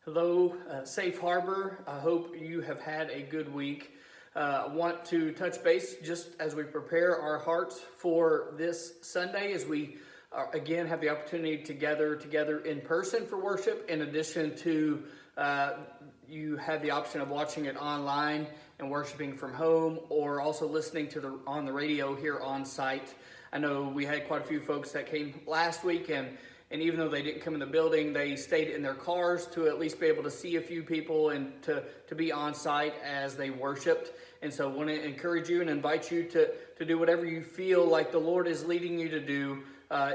Hello, Safe Harbor. I hope you have had a good week. I want to touch base just as we prepare our hearts for this Sunday as we again have the opportunity to gather together in person for worship, in addition to you have the option of watching it online and worshiping from home, or also listening to on the radio here on site. I know we had quite a few folks that came last week, and even though they didn't come in the building, they stayed in their cars to at least be able to see a few people and to be on site as they worshiped. And so I want to encourage you and invite you to do whatever you feel like the Lord is leading you to do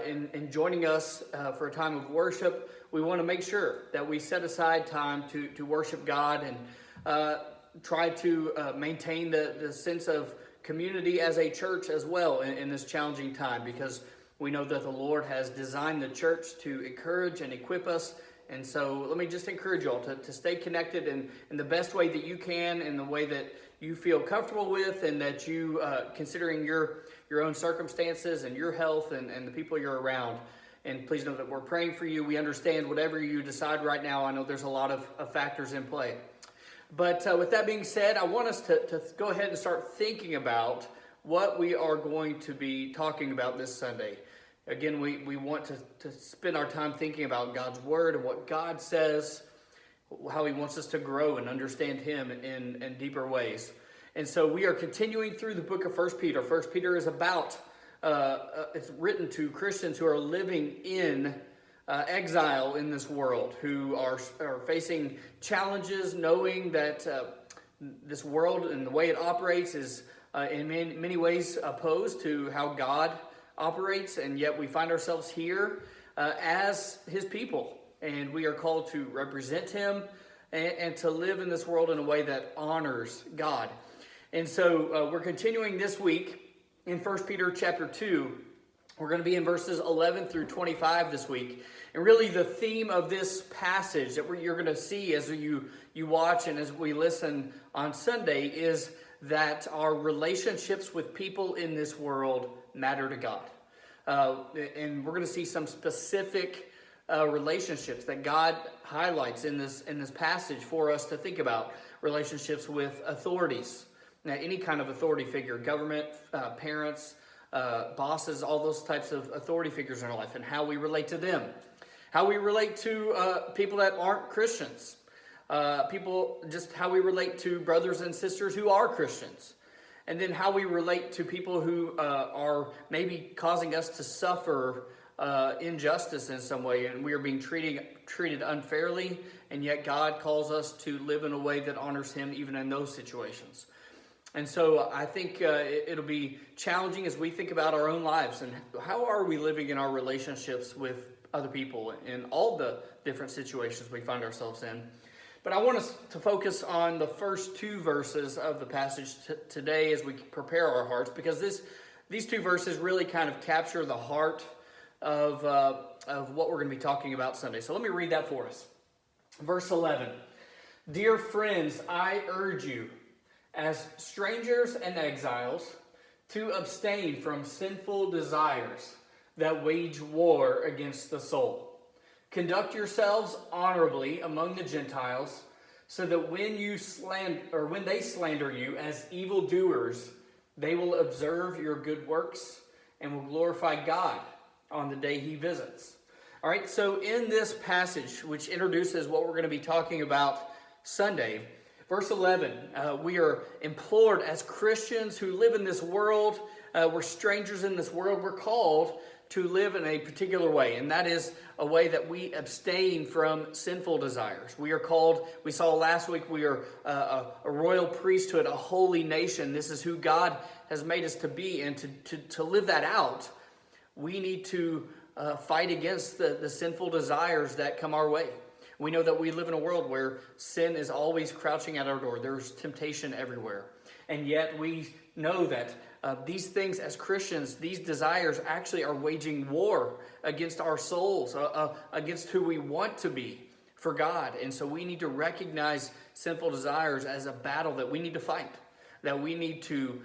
in joining us for a time of worship. We want to make sure that we set aside time to worship God and try to maintain the sense of community as a church as well in this challenging time, because we know that the Lord has designed the church to encourage and equip us. And so let me just encourage you all to stay connected in the best way that you can, in the way that you feel comfortable with, and that you, considering your own circumstances and your health and the people you're around. And please know that we're praying for you. We understand whatever you decide right now. I know there's a lot of factors in play. But with that being said, I want us to go ahead and start thinking about what we are going to be talking about this Sunday. Again, we want to spend our time thinking about God's Word and what God says, how He wants us to grow and understand Him in deeper ways. And so we are continuing through the book of 1 Peter. 1 Peter is about, it's written to Christians who are living in exile in this world, who are facing challenges, knowing that this world and the way it operates is in many ways opposed to how God operates, and yet we find ourselves here as His people, and we are called to represent Him and to live in this world in a way that honors God. And so we're continuing this week in 1 Peter chapter 2. We're going to be in verses 11 through 25 this week. And really the theme of this passage that you're going to see as you watch and as we listen on Sunday is that our relationships with people in this world matter to God. And we're going to see some specific relationships that God highlights in this passage for us to think about. Relationships with authorities, now, any kind of authority figure, government, parents, bosses, all those types of authority figures in our life, and how we relate to them. How we relate to people that aren't Christians. Just how we relate to brothers and sisters who are Christians. And then how we relate to people who are maybe causing us to suffer injustice in some way, and we are being treated unfairly, and yet God calls us to live in a way that honors Him even in those situations. And so I think it'll be challenging as we think about our own lives and how are we living in our relationships with other people in all the different situations we find ourselves in. But I want us to focus on the first two verses of the passage today as we prepare our hearts, because these two verses really kind of capture the heart of what we're going to be talking about Sunday. So let me read that for us. Verse 11. Dear friends, I urge you, as strangers and exiles, to abstain from sinful desires that wage war against the soul. Conduct yourselves honorably among the Gentiles, so that when they slander you as evildoers, they will observe your good works and will glorify God on the day He visits. All right, so in this passage, which introduces what we're going to be talking about Sunday, verse 11, we are implored as Christians who live in this world, we're strangers in this world, we're called to live in a particular way, and that is a way that we abstain from sinful desires. We are called, we saw last week, we are a royal priesthood, a holy nation. This is who God has made us to be, and to live that out, we need to fight against the sinful desires that come our way. We know that we live in a world where sin is always crouching at our door. There's temptation everywhere. And yet we know that these things as Christians, these desires actually are waging war against our souls, against who we want to be for God. And so we need to recognize sinful desires as a battle that we need to fight, that we need to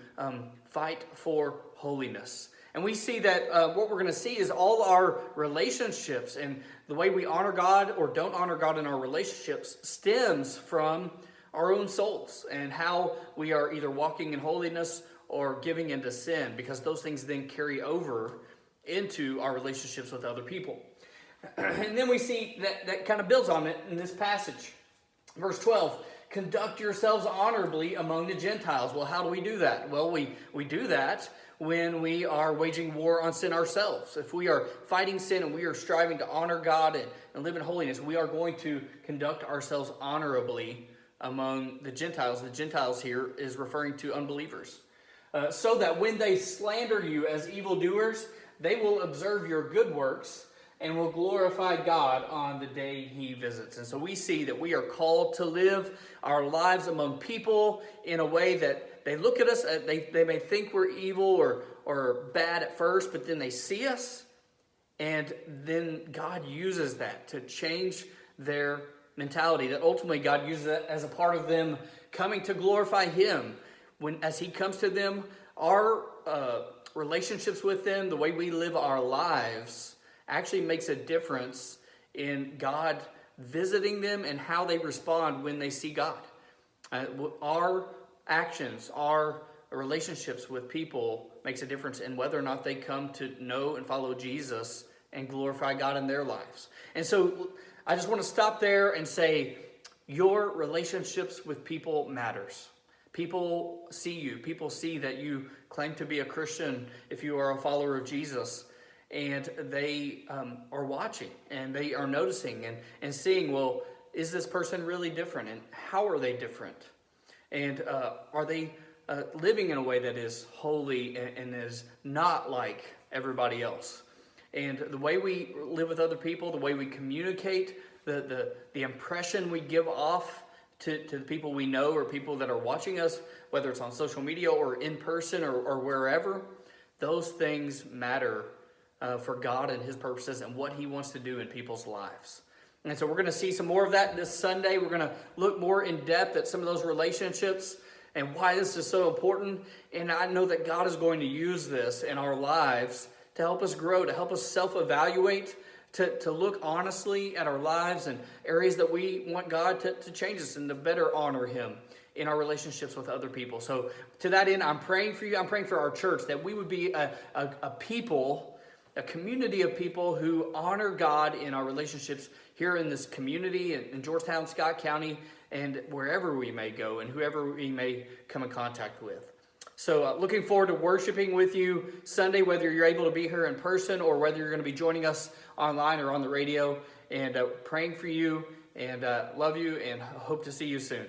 fight for holiness. And we see that what we're going to see is all our relationships and the way we honor God or don't honor God in our relationships stems from our own souls and how we are either walking in holiness or giving into sin, because those things then carry over into our relationships with other people. And then we see that kind of builds on it in this passage. Verse 12, conduct yourselves honorably among the Gentiles. Well, how do we do that? Well, we do that when we are waging war on sin ourselves. If we are fighting sin and we are striving to honor God and live in holiness, we are going to conduct ourselves honorably among the Gentiles. The Gentiles here is referring to unbelievers. So that when they slander you as evildoers, they will observe your good works and will glorify God on the day he visits. And so we see that we are called to live our lives among people in a way that they look at us, they may think we're evil or bad at first, but then they see us, and then God uses that to change their mentality. That ultimately God uses that as a part of them coming to glorify him. As he comes to them, our relationships with them, the way we live our lives, actually makes a difference in God visiting them and how they respond when they see God. Our actions, our relationships with people makes a difference in whether or not they come to know and follow Jesus and glorify God in their lives. And so I just want to stop there and say your relationships with people matters. People see you. People see that you claim to be a Christian if you are a follower of Jesus. And they are watching and they are noticing and seeing, well, is this person really different? And how are they different? And are they living in a way that is holy and is not like everybody else? And the way we live with other people, the way we communicate, the impression we give off to the people we know or people that are watching us, whether it's on social media or in person or wherever, those things matter for God and his purposes and what he wants to do in people's lives. And so we're going to see some more of that this Sunday. We're going to look more in depth at some of those relationships and why this is so important. And I know that God is going to use this in our lives to help us grow, to help us self-evaluate, to look honestly at our lives and areas that we want God to change us and to better honor him in our relationships with other people. So to that end, I'm praying for you. I'm praying for our church that we would be a people, a community of people who honor God in our relationships here in this community, in Georgetown, Scott County, and wherever we may go and whoever we may come in contact with. So looking forward to worshiping with you Sunday, whether you're able to be here in person or whether you're going to be joining us online or on the radio, and praying for you and love you and hope to see you soon.